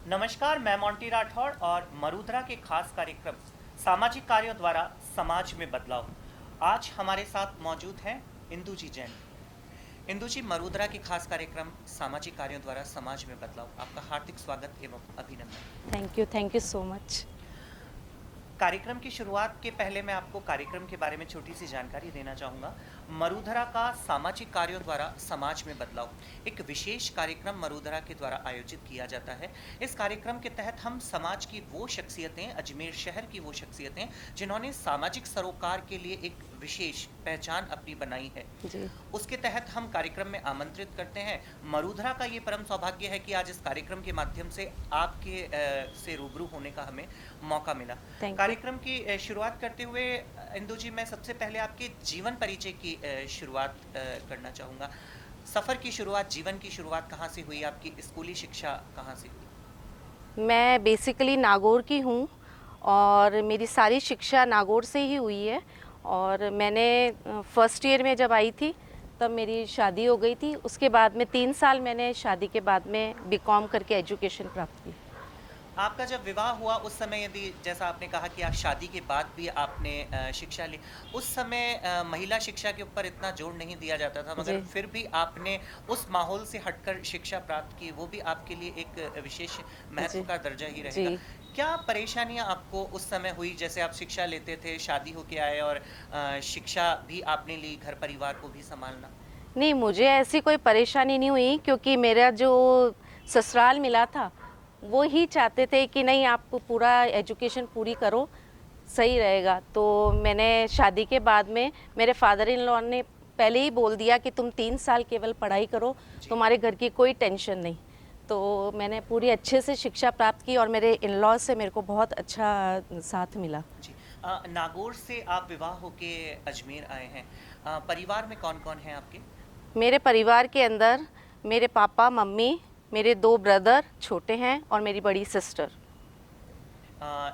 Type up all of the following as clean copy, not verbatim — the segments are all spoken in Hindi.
नमस्कार, मैं मोंटी राठौड़ और मरुधरा के खास कार्यक्रम सामाजिक कार्यों द्वारा समाज में बदलाव। आज हमारे साथ मौजूद हैं इंदु जी जैन। इंदु जी, मरुधरा के खास कार्यक्रम सामाजिक कार्यों द्वारा समाज में बदलाव, आपका हार्दिक स्वागत एवं अभिनंदन। Thank you so much. कार्यक्रम की शुरुआत के पहले मैं आपको कार्यक्रम के बारे में छोटी सी जानकारी देना चाहूँगा। मरुधरा का सामाजिक कार्यों द्वारा समाज में बदलाव एक विशेष कार्यक्रम मरुधरा के द्वारा आयोजित किया जाता है। इस कार्यक्रम के तहत हम समाज की वो शख्सियतें, अजमेर शहर की वो शख्सियतें जिन्होंने सामाजिक सरोकार के लिए एक विशेष पहचान अपनी बनाई है जी। उसके तहत हम कार्यक्रम में आमंत्रित करते हैं। मरुधरा का ये परम सौभाग्य है कि आज इस कार्यक्रम के माध्यम से आपके से रूबरू होने का हमें मौका मिला। कार्यक्रम की शुरुआत करते हुए इंदु जी, मैं सबसे पहले आपके जीवन परिचय की शुरुआत करना चाहूँगा। सफ़र की शुरुआत, जीवन की शुरुआत कहाँ से हुई? आपकी स्कूली शिक्षा कहाँ से हुई? मैं बेसिकली नागौर की हूँ और मेरी सारी शिक्षा नागौर से ही हुई है। और मैंने फर्स्ट ईयर में जब आई थी तब मेरी शादी हो गई थी। उसके बाद में 3 साल मैंने शादी के बाद में बीकॉम करके एजुकेशन प्राप्त की। आपका जब विवाह हुआ उस समय, यदि जैसा आपने कहा कि आप शादी के बाद भी आपने शिक्षा ली, उस समय महिला शिक्षा के ऊपर इतना जोर नहीं दिया जाता था, मगर फिर भी आपने उस माहौल से हटकर शिक्षा प्राप्त की, वो भी आपके लिए एक विशेष महत्व का दर्जा ही रहेगा। क्या परेशानियां आपको उस समय हुई? जैसे आप शिक्षा लेते थे, शादी होके आए और शिक्षा भी आपने ली, घर परिवार को भी संभालना। नहीं, मुझे ऐसी कोई परेशानी नहीं हुई क्योंकि मेरा जो ससुराल मिला था वो ही चाहते थे कि नहीं, आप पूरा एजुकेशन पूरी करो, सही रहेगा। तो मैंने शादी के बाद में मेरे फादर इन लॉ ने पहले ही बोल दिया कि तुम 3 साल केवल पढ़ाई करो, तुम्हारे घर की कोई टेंशन नहीं। तो मैंने पूरी अच्छे से शिक्षा प्राप्त की और मेरे इन लॉ से मेरे को बहुत अच्छा साथ मिला। जी। नागौर से आप विवाह होके अजमेर आए हैं। परिवार में कौन कौन है आपके? मेरे परिवार के अंदर मेरे पापा, मम्मी, मेरे 2 ब्रदर छोटे हैं और मेरी बड़ी सिस्टर।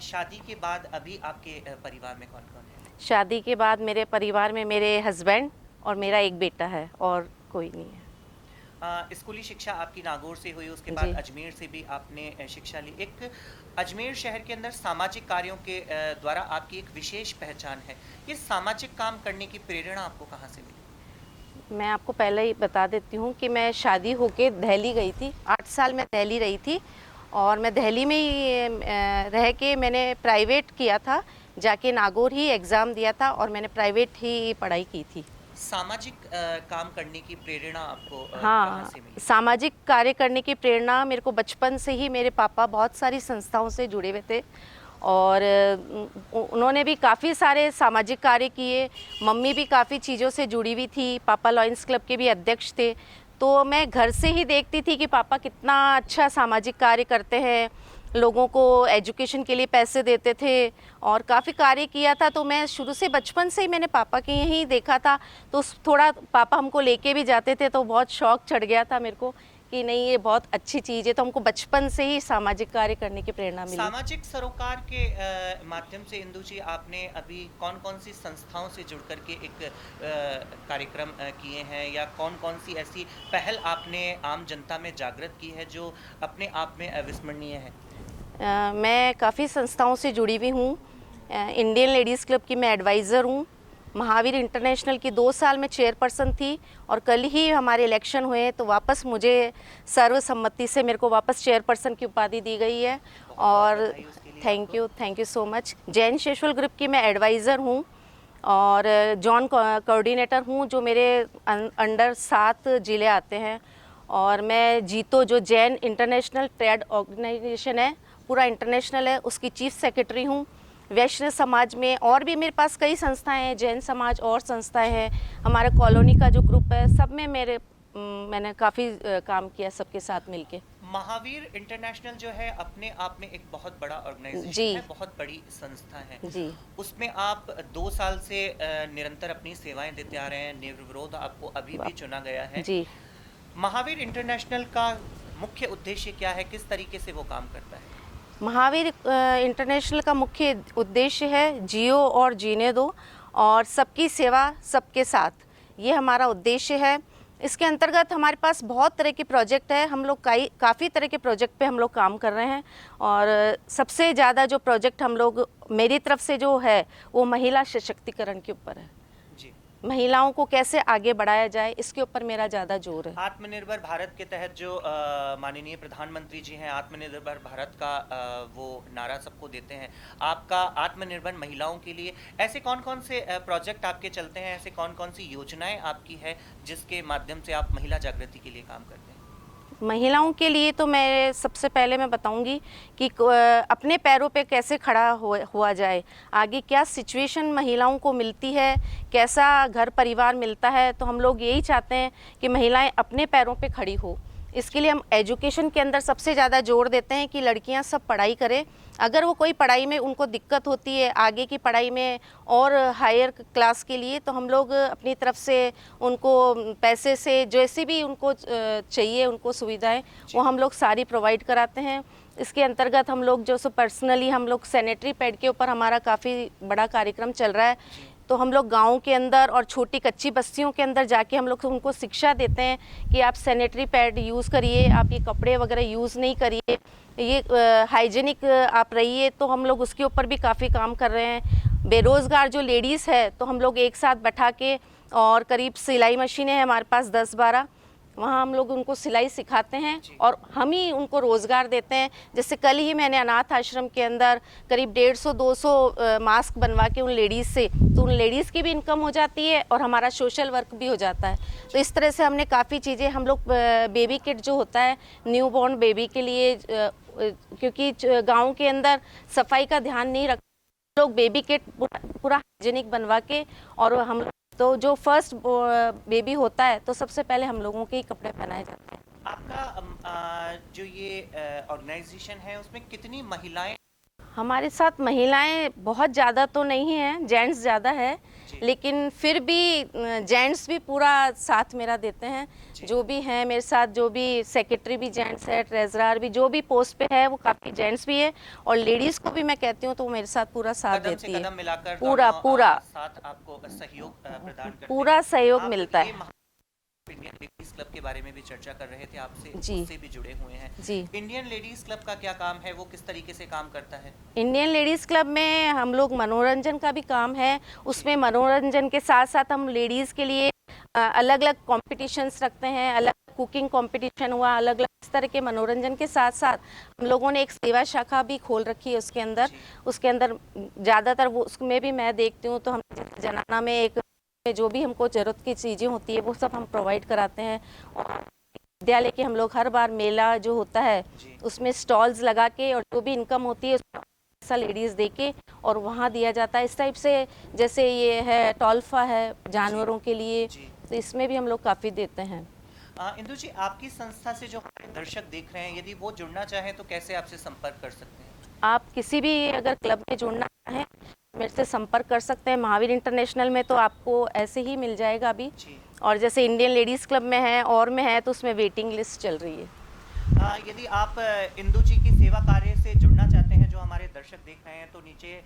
शादी के बाद अभी आपके परिवार में कौन कौन है? शादी के बाद मेरे परिवार में मेरे हस्बैंड और मेरा एक बेटा है और कोई नहीं है। स्कूली शिक्षा आपकी नागौर से हुई, उसके बाद अजमेर से भी आपने शिक्षा ली। एक अजमेर शहर के अंदर सामाजिक कार्यों के द्वारा आपकी एक विशेष पहचान है। ये सामाजिक काम करने की प्रेरणा आपको कहाँ से मिली? मैं आपको पहले ही बता देती हूँ कि मैं शादी होके दिल्ली गई थी। 8 साल मैं दिल्ली रही थी और मैं दिल्ली में ही रह के मैंने प्राइवेट किया था, जाके नागौर ही एग्ज़ाम दिया था और मैंने प्राइवेट ही पढ़ाई की थी। सामाजिक काम करने की प्रेरणा आपको कहाँ से मिली? सामाजिक कार्य करने की प्रेरणा मेरे को बचपन से ही, मेरे पापा बहुत सारी संस्थाओं से जुड़े हुए थे और उन्होंने भी काफ़ी सारे सामाजिक कार्य किए। मम्मी भी काफ़ी चीज़ों से जुड़ी हुई थी, पापा लॉयंस क्लब के भी अध्यक्ष थे। तो मैं घर से ही देखती थी कि पापा कितना अच्छा सामाजिक कार्य करते हैं, लोगों को एजुकेशन के लिए पैसे देते थे और काफ़ी कार्य किया था। तो मैं शुरू से, बचपन से ही मैंने पापा के यहीं देखा था। तो थोड़ा पापा हमको लेके भी जाते थे तो बहुत शौक चढ़ गया था मेरे को कि नहीं, ये बहुत अच्छी चीज़ है। तो हमको बचपन से ही सामाजिक कार्य करने की प्रेरणा मिली। सामाजिक सरोकार के माध्यम से इंदु जी, आपने अभी कौन कौन सी संस्थाओं से जुड़ करके एक कार्यक्रम किए हैं, या कौन कौन सी ऐसी पहल आपने आम जनता में जागृत की है जो अपने आप में अविस्मरणीय है? मैं काफ़ी संस्थाओं से जुड़ी हुई हूँ। इंडियन लेडीज़ क्लब की मैं एडवाइज़र हूँ। महावीर इंटरनेशनल की 2 साल में चेयरपर्सन थी और कल ही हमारे इलेक्शन हुए तो वापस मुझे सर्वसम्मति से मेरे को वापस चेयरपर्सन की उपाधि दी गई है। और thank you so much. Jain शेषवल ग्रुप की मैं एडवाइज़र हूँ और जॉन कोऑर्डिनेटर हूँ, जो मेरे अंडर 7 ज़िले आते हैं। और मैं जीतो, जो जैन इंटरनेशनल ट्रेड ऑर्गेनाइजेशन है, पूरा इंटरनेशनल है, उसकी चीफ सेक्रेटरी हूँ। वैश्य समाज में और भी मेरे पास कई संस्थाएं हैं, जैन समाज और संस्थाएं हैं, हमारे कॉलोनी का जो ग्रुप है, सब में मैंने काफ़ी काम किया सबके साथ मिलके। महावीर इंटरनेशनल जो है अपने आप में एक बहुत बड़ा ऑर्गेनाइजेशन है, बहुत बड़ी संस्था है जी। उसमें आप 2 साल से निरंतर अपनी सेवाएं देते आ रहे हैं, निर्विरोध आपको अभी भी चुना गया है जी। महावीर इंटरनेशनल का मुख्य उद्देश्य क्या है, किस तरीके से वो काम करता है? महावीर इंटरनेशनल का मुख्य उद्देश्य है जियो और जीने दो और सबकी सेवा सबके साथ, ये हमारा उद्देश्य है। इसके अंतर्गत हमारे पास बहुत तरह के प्रोजेक्ट है। हम लोग काफ़ी तरह के प्रोजेक्ट पे हम लोग काम कर रहे हैं और सबसे ज़्यादा जो प्रोजेक्ट हम लोग मेरी तरफ से जो है वो महिला सशक्तिकरण के ऊपर है। जी। महिलाओं को कैसे आगे बढ़ाया जाए, इसके ऊपर मेरा ज़्यादा जोर है। आत्मनिर्भर भारत के तहत जो माननीय प्रधानमंत्री जी हैं, आत्मनिर्भर भारत का वो नारा सबको देते हैं। आपका आत्मनिर्भर महिलाओं के लिए ऐसे कौन कौन से प्रोजेक्ट आपके चलते हैं, ऐसे कौन कौन सी योजनाएं आपकी है जिसके माध्यम से आप महिला जागृति के लिए काम करते हैं? महिलाओं के लिए तो मैं सबसे पहले मैं बताऊंगी कि अपने पैरों पे कैसे खड़ा हुआ जाए, आगे क्या सिचुएशन महिलाओं को मिलती है, कैसा घर परिवार मिलता है। तो हम लोग यही चाहते हैं कि महिलाएं अपने पैरों पे खड़ी हो। इसके लिए हम एजुकेशन के अंदर सबसे ज़्यादा जोर देते हैं कि लड़कियां सब पढ़ाई करें। अगर वो कोई पढ़ाई में उनको दिक्कत होती है आगे की पढ़ाई में और हायर क्लास के लिए, तो हम लोग अपनी तरफ से उनको पैसे से जैसे भी उनको चाहिए उनको सुविधाएं वो हम लोग सारी प्रोवाइड कराते हैं। इसके अंतर्गत हम लोग जो सो पर्सनली हम लोग सैनिटरी पैड के ऊपर हमारा काफ़ी बड़ा कार्यक्रम चल रहा है। तो हम लोग गाँव के अंदर और छोटी कच्ची बस्तियों के अंदर जाके हम लोग उनको शिक्षा देते हैं कि आप सैनिटरी पैड यूज़ करिए, आप ये कपड़े वगैरह यूज़ नहीं करिए, ये हाइजीनिक आप रहिए। तो हम लोग उसके ऊपर भी काफ़ी काम कर रहे हैं। बेरोज़गार जो लेडीज़ है तो हम लोग एक साथ बैठा के और करीब सिलाई मशीनें हैं हमारे पास 10-12, वहाँ हम लोग उनको सिलाई सिखाते हैं और हम ही उनको रोज़गार देते हैं। जैसे कल ही मैंने अनाथ आश्रम के अंदर करीब 150-200 मास्क बनवा के उन लेडीज़ से, तो उन लेडीज़ की भी इनकम हो जाती है और हमारा सोशल वर्क भी हो जाता है। तो इस तरह से हमने काफ़ी चीज़ें, हम लोग बेबी किट जो होता है न्यू बॉर्न बेबी के लिए, क्योंकि गाँव के अंदर सफाई का ध्यान नहीं रख, लोग बेबी किट पूरा हाइजीनिक बनवा के, और हम तो जो फर्स्ट बेबी होता है तो सबसे पहले हम लोगों के ही कपड़े पहनाए जाते हैं। आपका जो ये ऑर्गेनाइजेशन है उसमें कितनी महिलाएं? हमारे साथ महिलाएं बहुत ज़्यादा तो नहीं हैं, जेंट्स ज़्यादा है, लेकिन फिर भी जेंट्स भी पूरा साथ मेरा देते हैं। जो भी हैं मेरे साथ, जो भी सेक्रेटरी भी जेंट्स है, ट्रेजरर भी, जो भी पोस्ट पे है वो काफ़ी जेंट्स भी है, और लेडीज़ को भी मैं कहती हूँ तो वो मेरे साथ पूरा साथ देती है। कदम मिलाकर पूरा साथ आपको सहयोग प्रदान करते हैं। पूरा सहयोग आप मिलता ये है। इंडियन लेडीज क्लब के बारे में भी चर्चा कर रहे थे आपसे, जी। उससे भी जुड़े हुए हैं। जी। इंडियन लेडीज क्लब का क्या काम है, वो किस तरीके से काम करता है? इंडियन लेडीज़ क्लब में हम लोग मनोरंजन का भी काम है। उसमें मनोरंजन के साथ साथ हम लेडीज़ के लिए अलग अलग कॉम्पिटिशन्स रखते हैं। अलग कुकिंग कंपटीशन हुआ, अलग अलग इस तरह के मनोरंजन के साथ साथ हम लोगों ने एक सेवा शाखा भी खोल रखी है उसके अंदर ज़्यादातर वो उसमें भी मैं देखती हूँ। तो हम जनाना में एक जो भी हमको ज़रूरत की चीज़ें होती है वो सब हम प्रोवाइड कराते हैं। और विद्यालय के हम लोग हर बार मेला जो होता है उसमें स्टॉल्स लगा के, और जो भी इनकम होती है पैसा लेडीज़ दे के और वहाँ दिया जाता है। इस टाइप से जैसे ये है टॉल्फा है जानवरों के लिए, तो इसमें भी हम लोग काफ़ी देते हैं। इंदु जी, आपकी संस्था से जो हमारे दर्शक देख रहे हैं, यदि वो जुड़ना चाहें तो कैसे आपसे संपर्क कर सकते हैं? आप किसी भी अगर क्लब में जुड़ना चाहें मेरे से संपर्क कर सकते हैं। महावीर इंटरनेशनल में तो आपको ऐसे ही मिल जाएगा अभी, और जैसे इंडियन लेडीज़ क्लब में है और में है तो उसमें वेटिंग लिस्ट चल रही है। यदि आप इंदु जी की सेवा कार्य से जुड़ना चाहते हैं, जो हमारे दर्शक देख रहे हैं, तो नीचे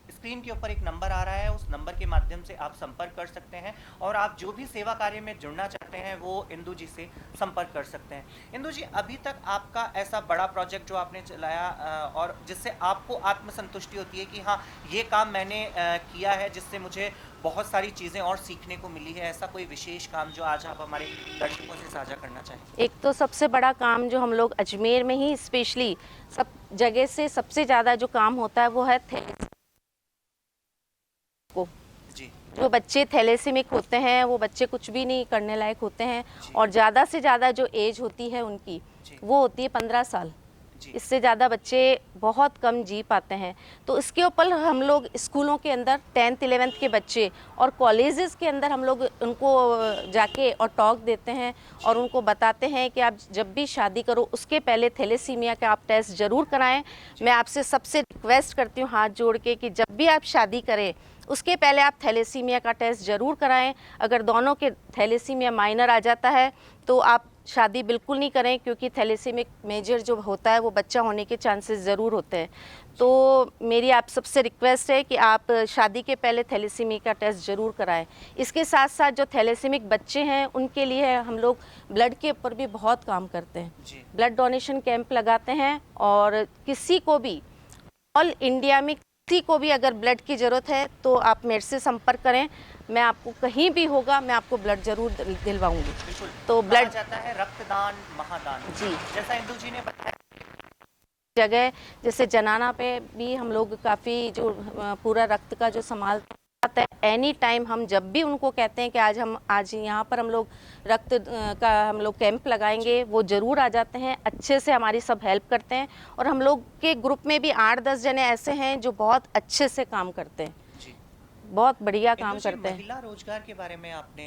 स्क्रीन के ऊपर एक नंबर आ रहा है, उस नंबर के माध्यम से आप संपर्क कर सकते हैं, और आप जो भी सेवा कार्य में जुड़ना चाहते हैं वो इंदु जी से संपर्क कर सकते हैं। इंदु जी, अभी तक आपका ऐसा बड़ा प्रोजेक्ट जो आपने चलाया और जिससे आपको आत्मसंतुष्टि होती है कि हाँ, ये काम मैंने किया है जिससे मुझे बहुत सारी चीज़ें और सीखने को मिली है, ऐसा कोई विशेष काम जो आज आप हमारे दर्शकों से साझा करना चाहें? एक तो सबसे बड़ा काम जो हम लोग अजमेर में ही स्पेशली सब जगह से सबसे ज़्यादा जो काम होता है वो है थैलेसीमिया को। जो बच्चे थैलेसीमिक होते हैं वो बच्चे कुछ भी नहीं करने लायक होते हैं, और ज़्यादा से ज़्यादा जो एज होती है उनकी वो होती है 15 साल। इससे ज़्यादा बच्चे बहुत कम जी पाते हैं। तो इसके ऊपर हम लोग स्कूलों के अंदर 10th 11th के बच्चे और कॉलेजेस के अंदर हम लोग उनको जाके और टॉक देते हैं और उनको बताते हैं कि आप जब भी शादी करो उसके पहले थैलेसीमिया का आप टेस्ट ज़रूर कराएं। मैं आपसे सबसे रिक्वेस्ट करती हूँ हाथ जोड़ के कि जब भी आप शादी करें उसके पहले आप थैलेसीमिया का टेस्ट ज़रूर कराएं। अगर दोनों के थैलेसीमिया माइनर आ जाता है तो आप शादी बिल्कुल नहीं करें, क्योंकि थैलेसीमिक मेजर जो होता है वो बच्चा होने के चांसेस ज़रूर होते हैं। तो मेरी आप सबसे रिक्वेस्ट है कि आप शादी के पहले थैलेसीमी का टेस्ट ज़रूर कराएं। इसके साथ साथ जो थैलेसीमिक बच्चे हैं उनके लिए हम लोग ब्लड के ऊपर भी बहुत काम करते हैं। ब्लड डोनेशन कैंप लगाते हैं, और किसी को भी ऑल इंडिया में किसी को भी अगर ब्लड की ज़रूरत है तो आप मेरे से संपर्क करें। मैं आपको कहीं भी होगा मैं आपको ब्लड ज़रूर दिलवाऊंगी। बिल्कुल। तो कहा ब्लड जाता है रक्तदान महादान। जी, जैसा इंदु जी ने बताया, जगह जैसे जनाना पे भी हम लोग काफ़ी जो पूरा रक्त का जो संभाल है, एनी टाइम हम जब भी उनको कहते हैं कि आज यहाँ पर हम लोग रक्त का हम लोग कैंप लगाएंगे, वो ज़रूर आ जाते हैं, अच्छे से हमारी सब हेल्प करते हैं। और हम लोग के ग्रुप में भी 8-10 जने ऐसे हैं जो बहुत अच्छे से काम करते हैं, जी बहुत बढ़िया इंदु काम जी, करते हैं। महिला रोजगार के बारे में आपने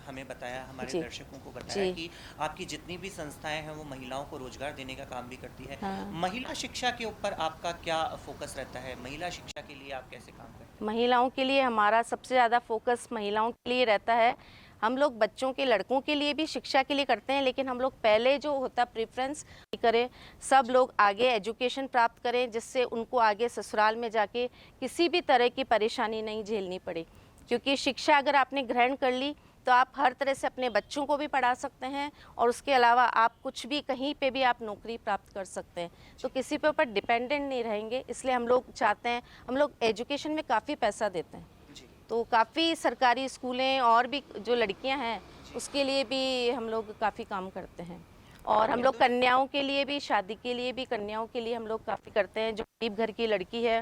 हमें बताया, हमारे जी दर्शकों को बताया जी कि आपकी जितनी भी संस्थाएं हैं वो महिलाओं को रोजगार देने का काम भी करती है। हाँ। महिला शिक्षा के ऊपर आपका क्या फोकस रहता है? महिला शिक्षा के लिए आप कैसे काम करते महिलाओं के लिए हमारा सबसे ज़्यादा फोकस महिलाओं के लिए रहता है। हम लोग बच्चों के लड़कों के लिए भी शिक्षा के लिए करते हैं, लेकिन हम लोग पहले जो होता प्रेफरेंस करें, सब लोग आगे एजुकेशन प्राप्त करें, जिससे उनको आगे ससुराल में जाके किसी भी तरह की परेशानी नहीं झेलनी पड़े। क्योंकि शिक्षा अगर आपने ग्रहण कर ली तो आप हर तरह से अपने बच्चों को भी पढ़ा सकते हैं, और उसके अलावा आप कुछ भी कहीं पे भी आप नौकरी प्राप्त कर सकते हैं, तो किसी पे ऊपर डिपेंडेंट नहीं रहेंगे। इसलिए हम लोग चाहते हैं, हम लोग एजुकेशन में काफ़ी पैसा देते हैं, हैं? जी तो काफ़ी सरकारी स्कूलें और भी जो लड़कियां हैं जी। उसके लिए भी हम लोग काफ़ी काम करते हैं। और हम लोग इंदु कन्याओं के लिए भी, शादी के लिए भी कन्याओं के लिए हम लोग काफ़ी करते हैं। जो गरीब घर की लड़की है,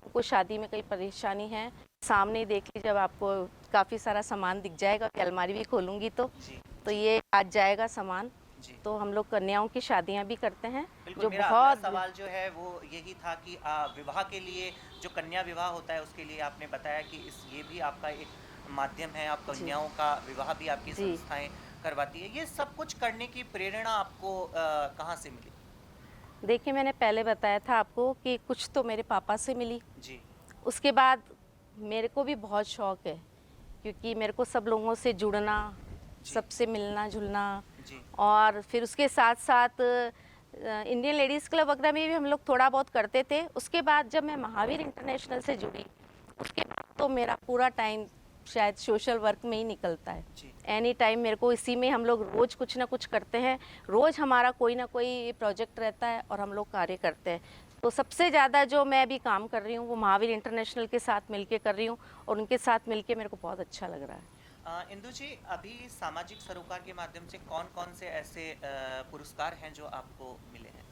उनको शादी में कई परेशानी है, सामने ही देख लीजिए, जब आपको काफ़ी सारा सामान दिख जाएगा, अलमारी भी खोलूँगी तो जी ये आज जाएगा सामान। जी तो हम लोग कन्याओं की शादियां भी करते हैं, बिल्कुल। जो मेरा अगला बहुत सवाल जो है वो यही था कि विवाह के लिए, जो कन्या विवाह होता है उसके लिए आपने बताया कि ये भी आपका एक माध्यम है, आप जी कन्याओं का विवाह भी आपकी जी। संस्थाएं करवाती है। ये सब कुछ करने की प्रेरणा आपको कहाँ से मिली? देखिए, मैंने पहले बताया था आपको कि कुछ तो मेरे पापा से मिली। जी उसके बाद मेरे को भी बहुत शौक़ है, क्योंकि मेरे को सब लोगों से जुड़ना, जी सबसे मिलना जुलना, जी और फिर उसके साथ साथ इंडियन लेडीज़ क्लब वगैरह में भी हम लोग थोड़ा बहुत करते थे। उसके बाद जब मैं महावीर इंटरनेशनल से जुड़ी, उसके बाद तो मेरा पूरा टाइम शायद सोशल वर्क में ही निकलता है। जी एनी टाइम मेरे को इसी में, हम लोग रोज़ कुछ ना कुछ करते हैं, रोज़ हमारा कोई ना कोई प्रोजेक्ट रहता है और हम लोग कार्य करते हैं। तो सबसे ज़्यादा जो मैं अभी काम कर रही हूँ वो महावीर इंटरनेशनल के साथ मिलके कर रही हूँ, और उनके साथ मिलके मेरे को बहुत अच्छा लग रहा है। इंदु जी, अभी सामाजिक सरोकार के माध्यम से कौन कौन से ऐसे पुरस्कार हैं जो आपको मिले हैं?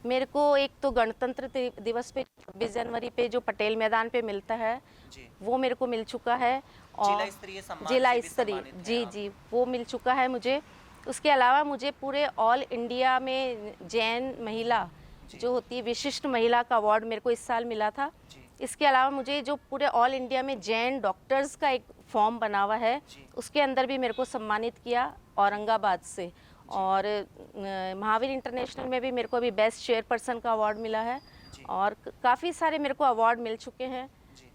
मेरे को एक तो गणतंत्र दिवस पे 26 जनवरी पे जो पटेल मैदान पे मिलता है, जी वो मेरे को मिल चुका है। जिला और स्तरीय सम्मान जिला से भी स्तरीय, सम्मानित हैं जी आप। जी, वो मिल चुका है मुझे। उसके अलावा मुझे पूरे ऑल इंडिया में जैन महिला जी जो होती है, विशिष्ट महिला का अवार्ड मेरे को इस साल मिला था। जी इसके अलावा मुझे जो पूरे ऑल इंडिया में जैन डॉक्टर्स का एक फॉर्म बना हुआ है, जी उसके अंदर भी मेरे को सम्मानित किया औरंगाबाद से। और महावीर इंटरनेशनल में भी मेरे को अभी बेस्ट चेयरपर्सन का अवार्ड मिला है, जी और काफ़ी सारे मेरे को अवार्ड मिल चुके हैं। जी।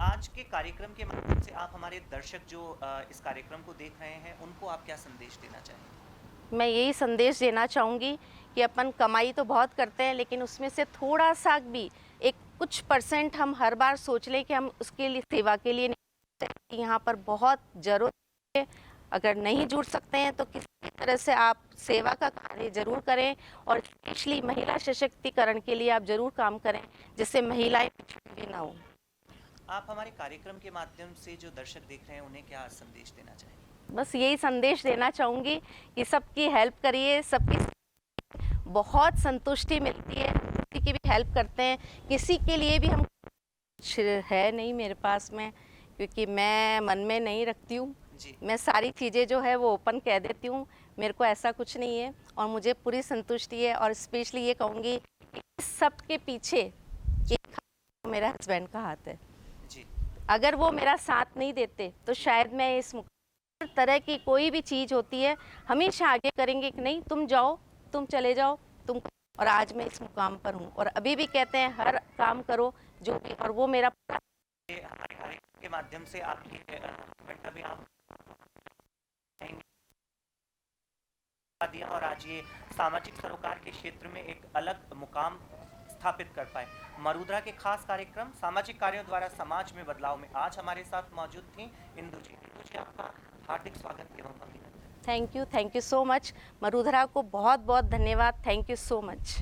आज के कार्यक्रम के माध्यम से आप हमारे दर्शक जो इस कार्यक्रम को देख रहे हैं, उनको आप क्या संदेश देना चाहेंगे? मैं यही संदेश देना चाहूँगी कि अपन कमाई तो बहुत करते हैं, लेकिन उसमें से थोड़ा सा भी, एक कुछ परसेंट हम हर बार सोच लें कि हम उसके लिए, सेवा के लिए नहीं, यहाँ पर बहुत ज़रूरत है। अगर नहीं जुड़ सकते हैं तो किसी भी तरह से आप सेवा का कार्य ज़रूर करें, और स्पेशली महिला सशक्तिकरण के लिए आप ज़रूर काम करें, जिससे महिलाएं पिछड़ी भी ना हो। आप हमारे कार्यक्रम के माध्यम से जो दर्शक देख रहे हैं उन्हें क्या संदेश देना चाहेंगे? बस यही संदेश देना चाहूँगी कि सबकी हेल्प करिए, सबकी बहुत संतुष्टि मिलती है, किसी की भी हेल्प करते हैं। किसी के लिए भी हम, कुछ है नहीं मेरे पास में, क्योंकि मैं मन में नहीं रखती हूँ, जी मैं सारी चीज़ें जो है वो ओपन कह देती हूँ। मेरे को ऐसा कुछ नहीं है, और मुझे पूरी संतुष्टि है। और स्पेशली ये कहूँगी कि इस सब के पीछे एक मेरा हस्बैंड का हाथ है। जी अगर वो मेरा साथ नहीं देते तो शायद मैं इस तरह की कोई भी चीज़ होती है, हमेशा आगे करेंगे कि नहीं तुम जाओ, तुम चले जाओ, तुम। और आज मैं इस मुकाम पर हूँ, और अभी भी कहते हैं हर काम करो जो भी, और वो मेरा हमारे कार्यक्रम के माध्यम से आपकी भी आप दिया और आज ये सामाजिक सरोकार के क्षेत्र में एक अलग मुकाम स्थापित कर पाए। मरुधरा के खास कार्यक्रम सामाजिक कार्यों द्वारा समाज में बदलाव में आज हमारे साथ मौजूद थी इंदु जी। इंदु जी, आपका हार्दिक स्वागत एवं अभिनंदन। Thank you so much. Marudhara को बहुत बहुत धन्यवाद। Thank you so much.